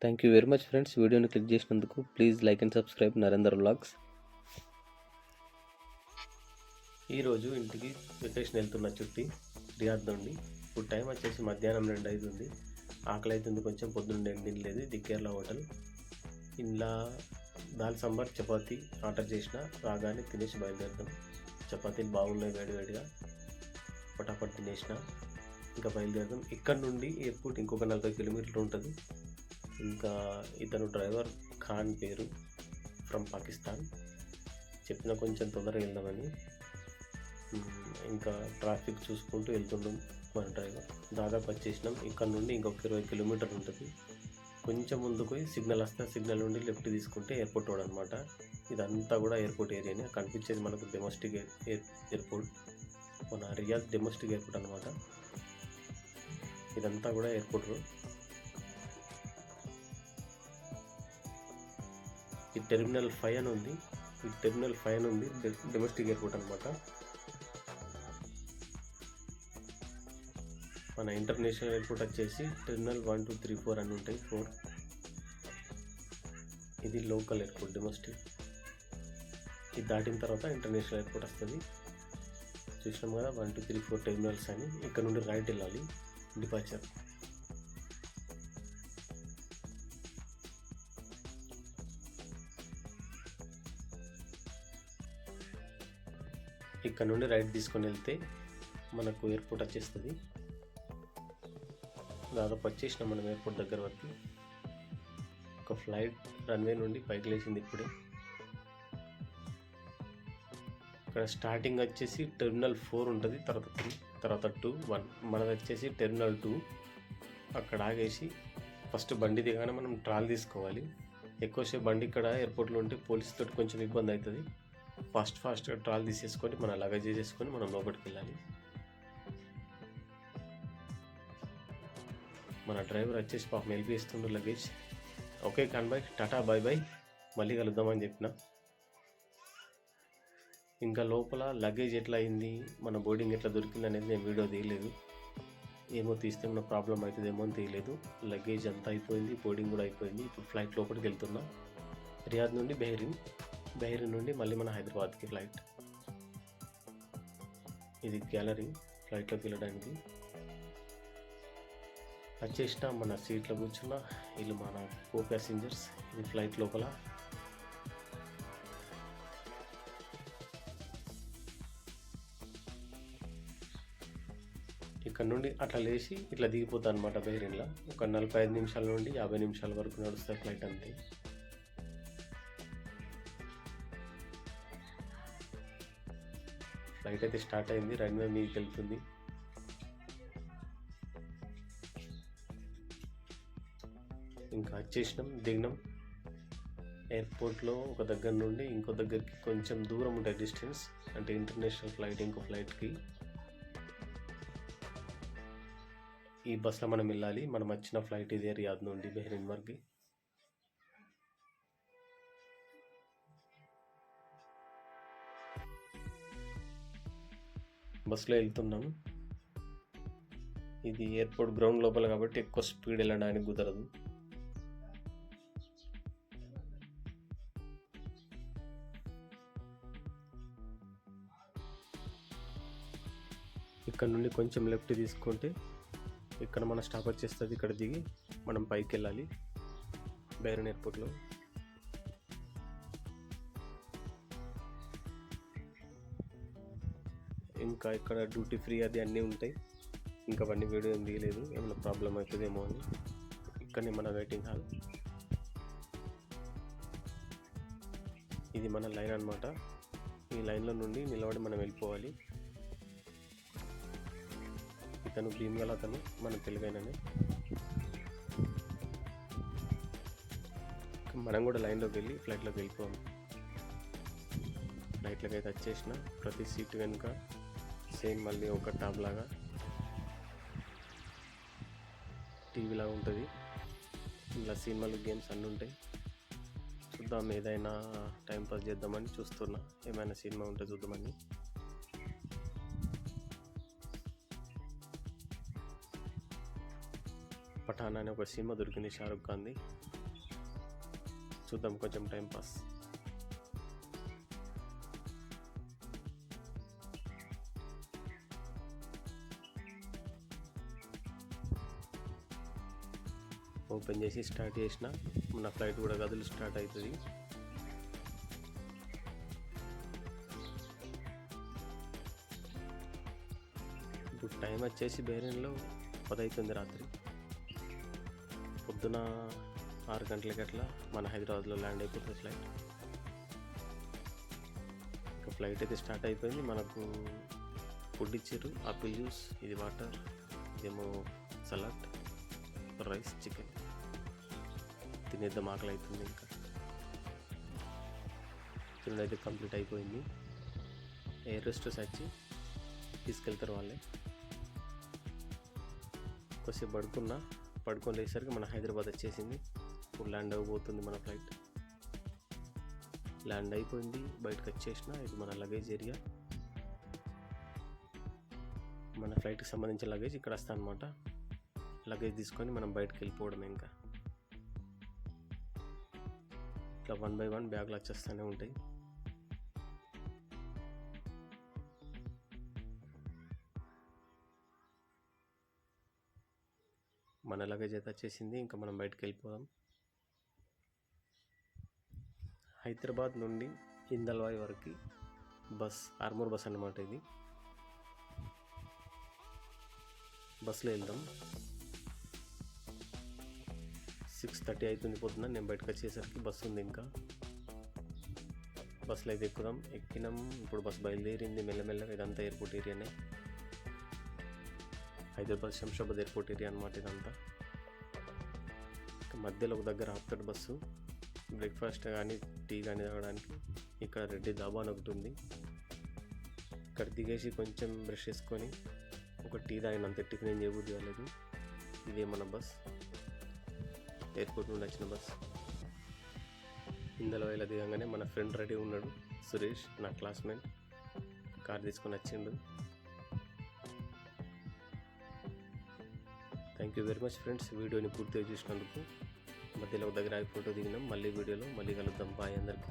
Thank you very much friends. వీడియోని click చేసినందుకు please like and subscribe Narender vlogs. ఈరోజు ఇంటికి వెకేషన్ వెళ్తున్న చుట్టి రియాద్ నుండి. ఇప్పుడు టైం వచ్చేసి మధ్యాహ్నం 2 అవుతుంది. ఆకలి అవుతుంది కొంచెం, పొద్దున్న తినలేదు. ఇది కేరళ హోటల్. ఇంట్లో దాల్ సాంబార్ చపాతీ ఆర్డర్ చేసిన, రాగానే తినేసి బయలుదేరుతాం. చపాతీలు బాగున్నాయి, వేడివేడిగా పటాపట్ తినేసిన. ఇంకా బయలుదేరుతాం. ఇక్కడ నుండి ఎయిర్పోర్ట్ ఇంకొక 40 కిలోమీటర్లు ఉంటుంది. ఇంకా ఇతను డ్రైవర్ ఖాన్ పేరు, ఫ్రమ్ పాకిస్తాన్. చెప్పిన కొంచెం తొందరగా వెళ్దామని. ఇంకా ట్రాఫిక్ చూసుకుంటూ వెళ్తున్నాం మన డ్రైవర్. దాదాపు వచ్చేసినాం. ఇక్కడ నుండి ఇంకొక 20 కిలోమీటర్లు ఉంటుంది. కొంచెం ముందుకు పోయి సిగ్నల్ వస్తే సిగ్నల్ నుండి లెఫ్ట్ తీసుకుంటే ఎయిర్పోర్ట్ రోడ్ అనమాట. ఇదంతా కూడా ఎయిర్పోర్ట్ ఏరియానే. కనిపించేది మనకు డొమెస్టిక్ ఎయిర్పోర్ట్, మన రియాద్ డొమెస్టిక్ ఎయిర్పోర్ట్ అనమాట. ఇదంతా కూడా ఎయిర్పోర్ట్ రోడ్. ఈ టెర్మినల్ 5 అని ఉంది. ఈ టెర్మినల్ 5 అని ఉంది, డొమెస్టిక్ ఎయిర్పోర్ట్ అనమాట. మన ఇంటర్నేషనల్ ఎయిర్పోర్ట్ వచ్చేసి టెర్మినల్ 1, 2, 3, 4 అని ఉంటాయి. 4 ఇది లోకల్ ఎయిర్పోర్ట్, డొమెస్టిక్. ఇది దాటిన తర్వాత ఇంటర్నేషనల్ ఎయిర్పోర్ట్ వస్తుంది. చూసినాం కదా 1, 2, 3, 4 టెర్మినల్స్ అని. ఇక్కడ నుండి రైట్ వెళ్ళాలి, డిపార్చర్. ఇక్కడ నుండి రైట్ తీసుకొని వెళ్తే మనకు ఎయిర్పోర్ట్ వచ్చేస్తుంది. దాదాపు వచ్చేసినాం మనం ఎయిర్పోర్ట్ దగ్గర వరకు. ఒక ఫ్లైట్ రన్వే నుండి పైకి లేచింది ఇప్పుడే. ఇక్కడ స్టార్టింగ్ వచ్చేసి టెర్మినల్ 4 ఉంటుంది, తర్వాత 3, తర్వాత 2, 1. మనది వచ్చేసి టెర్మినల్ 2. అక్కడ ఆగేసి ఫస్ట్ బండి దిగానే మనం ట్రాల్ తీసుకోవాలి. ఎక్కువసేపు బండి ఇక్కడ ఎయిర్పోర్ట్లో ఉంటే పోలీస్ తోటి కొంచెం ఇబ్బంది అవుతుంది. ఫాస్ట్గా ట్రాల్ తీసేసుకొని మన లగేజ్ చేసుకొని మనం లోపలికి వెళ్ళాలి. మన డ్రైవర్ వచ్చేసి పాపం హెల్ప్ చేస్తుండ్రు లగేజ్. ఓకే ఖాన్ బాయ్, టాటా బాయ్ బాయ్, మళ్ళీ కలుద్దామని చెప్పిన. ఇంకా లోపల లగేజ్ ఎట్లా అయింది, మన బోర్డింగ్ ఎట్లా దొరికింది అనేది నేను వీడియో తీయలేదు. ఏమో తీస్తే మన ప్రాబ్లం అవుతుందేమో అని తీయలేదు. లగేజ్ అంతా అయిపోయింది, బోర్డింగ్ కూడా అయిపోయింది. ఇప్పుడు ఫ్లైట్ లోపలికి వెళ్తున్నా. రియాద్ నుండి బహ్రెయిన్ నుండి మళ్ళీ మన హైదరాబాద్కి ఫ్లైట్. ఇది గ్యాలరీ ఫ్లైట్లోకి వెళ్ళడానికి. వచ్చేసిన మన సీట్లో కూర్చున్న వీళ్ళు మన కో ప్యాసింజర్స్. ఇది ఫ్లైట్ లోపల. ఇక్కడ నుండి అట్లా లేచి ఇట్లా దిగిపోతా అనమాట బహ్రెయిన్లో. ఒక 45 నిమిషాల నుండి 50 నిమిషాల వరకు నడుస్తుంది ఫ్లైట్ అంతే. ఫ్లైట్ అయితే స్టార్ట్ అయింది, రన్వే మీదకి వెళ్తుంది. ఇంకా వచ్చేసినాం, దిగినాం. ఎయిర్పోర్ట్లో ఒక దగ్గర నుండి ఇంకో దగ్గరికి కొంచెం దూరం ఉంటుంది డిస్టెన్స్, అంటే ఇంటర్నేషనల్ ఫ్లైట్ ఇంకో ఫ్లైట్కి. ఈ బస్లో మనం వెళ్ళాలి. మనం వచ్చిన ఫ్లైట్ ఇదే, రియాద్ నుండి బహ్రెయిన్ వరకు. బస్సులో వెళ్తున్నాం. ఇది ఎయిర్పోర్ట్ గ్రౌండ్ లోపల కాబట్టి ఎక్కువ స్పీడ్ వెళ్ళడానికి కుదరదు. ఇక్కడ నుండి కొంచెం లెఫ్ట్ తీసుకుంటే ఇక్కడ మన స్టాప్ వచ్చేస్తుంది. ఇక్కడ దిగి మనం పైకి వెళ్ళాలి బహ్రెయిన్ ఎయిర్పోర్ట్లో. ఇంకా ఇక్కడ డ్యూటీ ఫ్రీ అది అన్నీ ఉంటాయి. ఇంకా అవన్నీ వీడియో ఏం తీయలేదు, ఏమైనా ప్రాబ్లం అవుతుందేమో అని. ఇక్కడనే మన వెయిటింగ్ హాల్. ఇది మన లైన్ అనమాట. ఈ లైన్లో నుండి నిలబడి మనం వెళ్ళిపోవాలి. ఇతను భీమ్గల్, అతను మన తెలుగైననే. మనం కూడా లైన్లోకి వెళ్ళి ఫ్లైట్లోకి వెళ్ళిపోవాలి. ఫ్లైట్లోకి అయితే వచ్చేసిన. ప్రతి సీట్ వెనుక సేమ్ మళ్ళీ ఒక టాప్ లాగా టీవీ లాగా ఉంటుంది. ఇలా సినిమాలు, గేమ్స్ అన్నీ ఉంటాయి. చూద్దాం, ఏదైనా టైంపాస్ చేద్దామని చూస్తున్నా. ఏమైనా సినిమా ఉంటే చూద్దామని. పఠాన్ అనే ఒక సినిమా దొరికింది షారుఖ్ ఖాన్ది, చూద్దాం కొంచెం టైం పాస్. ఓపెన్ చేసి స్టార్ట్ చేసిన మన ఫ్లైట్ కూడా గదులు స్టార్ట్ అవుతుంది. ఇప్పుడు టైం వచ్చేసి బహ్రెయిన్లో 10 అవుతుంది రాత్రి. పొద్దున 6 గంటలకి అట్లా మన హైదరాబాద్లో ల్యాండ్ అయిపోతుంది ఫ్లైట్. ఇంకా ఫ్లైట్ అయితే స్టార్ట్ అయిపోయింది. మనకు ఫుడ్ ఇచ్చారు, ఆపిల్ జ్యూస్, ఇది వాటర్, ఇదేమో సలాడ్, రైస్, చికెన్. తినేద్దాం, ఆకలి అవుతుంది. ఇంకా తినడం అయితే కంప్లీట్ అయిపోయింది. ఎయిర్ హోస్టెస్ వచ్చి తీసుకెళ్తారు వాళ్ళే. కొద్దిసేపు పడుకొని లేసరికి మన హైదరాబాద్ వచ్చేసింది. ఇప్పుడు ల్యాండ్ అవ్వబోతుంది మన ఫ్లైట్. ల్యాండ్ అయిపోయింది, బయటకు వచ్చేసిన. ఇది మన లగేజ్ ఏరియా. మన ఫ్లైట్కి సంబంధించిన లగేజ్ ఇక్కడ వస్తా అనమాట. లగేజ్ తీసుకొని మనం బయటకు వెళ్ళిపోవడం. ఇంకా ఇట్లా 1 by 1 బ్యాగులు వచ్చేస్తూనే ఉంటాయి. మన లగేజ్ అయితే వచ్చేసింది. ఇంకా మనం బయటకు వెళ్ళిపోదాం. హైదరాబాద్ నుండి ఇందల్వాయి వరకు బస్, ఆర్మూర్ బస్ అన్నమాట. ఇది బస్సులో వెళ్దాం. 6:30 అవుతుంది పొద్దున. నేను బయటకు వచ్చేసరికి బస్సు ఉంది. ఇంకా బస్సులో అయితే ఎక్కినాం. ఇప్పుడు బస్సు బయలుదేరింది మెల్లమెల్లగా. ఇదంతా ఎయిర్పోర్ట్ ఏరియానే, హైదరాబాద్ శంషాబాద్ ఎయిర్పోర్ట్ ఏరియా అనమాట ఇదంతా. మధ్యలో ఒక దగ్గర ఆపుతాడు బస్సు. బ్రేక్ఫాస్ట్ కానీ టీ కానీ తాగడానికి ఇక్కడ రెడ్డి దాబా అని ఒకటి ఉంది. ఇక్కడ దిగేసి కొంచెం బ్రష్ చేసుకొని ఒక టీ తాగినంత, టిఫిన్ ఏం చేయబుద్ధి కాలేదు. ఇదే మన బస్, ఎయిర్పోర్ట్ నుండి వచ్చిన బస్. ఇందులో ఇలా దిగంగానే మన ఫ్రెండ్ రెడీ ఉన్నాడు, సురేష్, నా క్లాస్మేట్. కార్ తీసుకొని వచ్చిండు. Thank you very much friends, వీడియోని పూర్తిగా చూసినందుకు. మధ్యలో ఒక దగ్గర ఫోటో దిగినాం. మళ్ళీ వీడియోలో మళ్ళీ కలుద్దాం. బాయ్ అందరికీ.